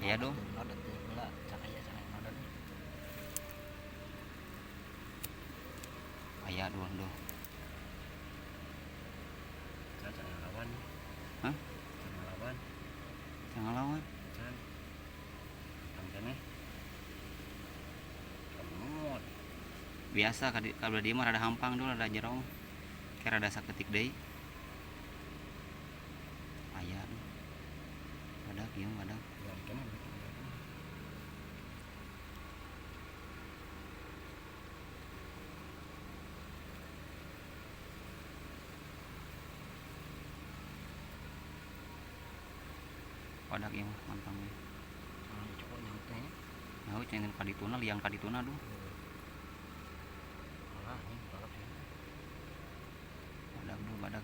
Aya dong. Nodet teh heula can aya can nodet. Aya dong. Can lawan. Hah? Can lawan. Jangan lawan. Can. Tangannya. Kemot. Biasa kalau dia mah rada hampang dulu rada jerong. Kayak rada saketik deui. Aya. Badak ieu badak. Badak ieu mah mantang. Coba nyaut teh. Nyaut cenah kadituna liang kadituna duh. Alah, ini balap ya. Badak duh badak.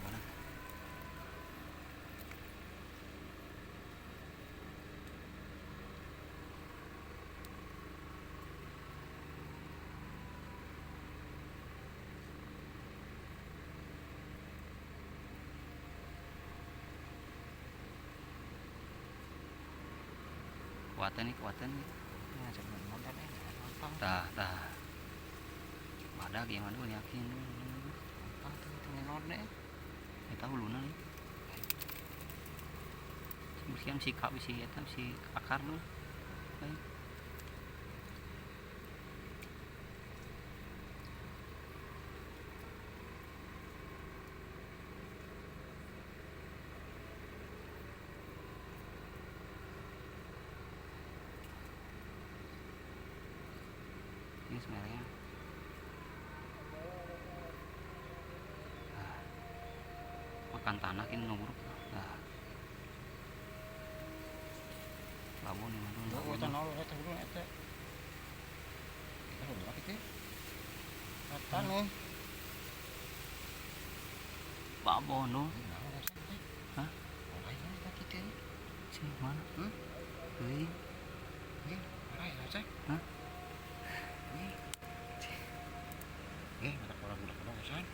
Badak. Kuatan nih. Nah, coba nonton nonton. Tah. Badak ieu mah duh yakin duh. Nonton tuh ngenot deh. Eta huluna nih. Musian si kak si eta si akar duh. Baik. Ini sebenarnya makan tanah ini nomor babon ini mah Oh, eta nol eta dulu eta. Kita udah gitu. Eta nih. babon duh. Hah? Orang ini kita gitu. Si mana? Euy. Nih, arai aja. Hah? Ada orang-orang kosan.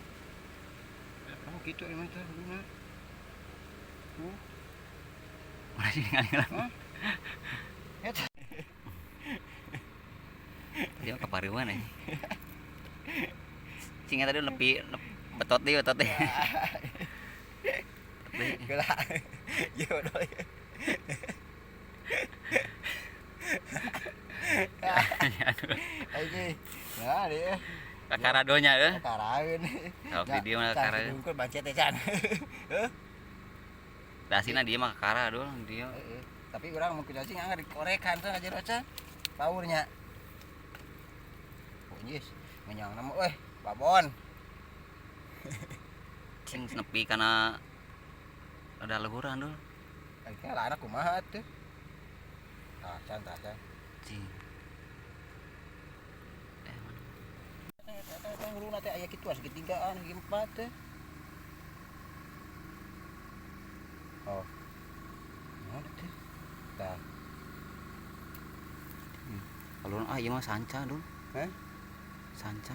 Kamu gitu emang tuh dulu. Mana sih ngaliran? Eta. Dia kapariwan nih. Cing tadi betot deh. Gelah. Yo doi. Aji. Nah, dia. Kakaradonya euy. Kakaraeun. Kalau video mah kakara. Dungkul bancet teh can. Heuh. Dasina dia mah kakara doh dia. Tapi urang mun cacing anggar dikorekan teh aja rocan. Paurnya. Oh, yes. Menyang nama babon. Cing nepi kana ada lehuran doh. Akhirnya anak kumaha tuh. Tah can. Cing. Eta nguruna teh aya kitu segitigaan, segi empat teh. Oh. Mana teh? Tah. Alun ieu mah sanca doh. Hah? Sanca.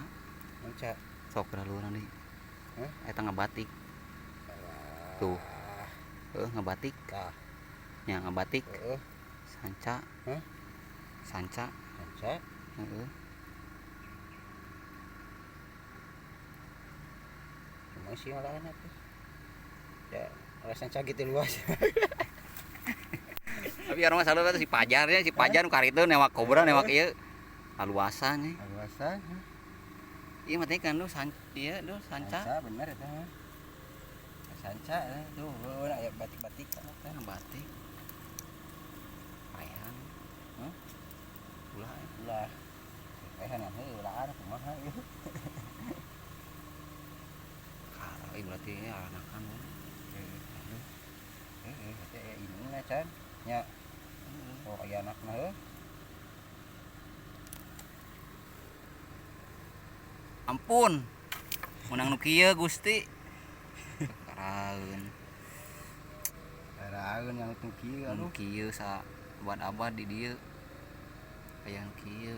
Manca. Sok luhuran deui. Hah? Eta ngabatik. Tuh. Ngabatik. Tah. Nya ngabatik. Heeh. Sanca. Hah? Sanca. Manca. Heeh. Masih olahan tuh. Ya, sanca gitu luas. Tapi orang mah salah si pajarnya si pajar nu kariteun newak kobra newak ieu aluasan nya. Aluasan. Ieu mah teh kan lu ieu lu sanca. Sanca bener eta mah. Sanca tuh aya batik-batik kan teh Batik. Paehan. Hah? Ulah. Paehan heuh ulah ada kumaha ieu. Kalau berarti ya anakan. Teh ini na can. Nya. Oh aya anakna heuh. Ampun. Menang nu kieu Gusti. Karaeun. Karaeun yang itu kieu Nu kieu sa abad-abad di dieu. Aya nu kieu.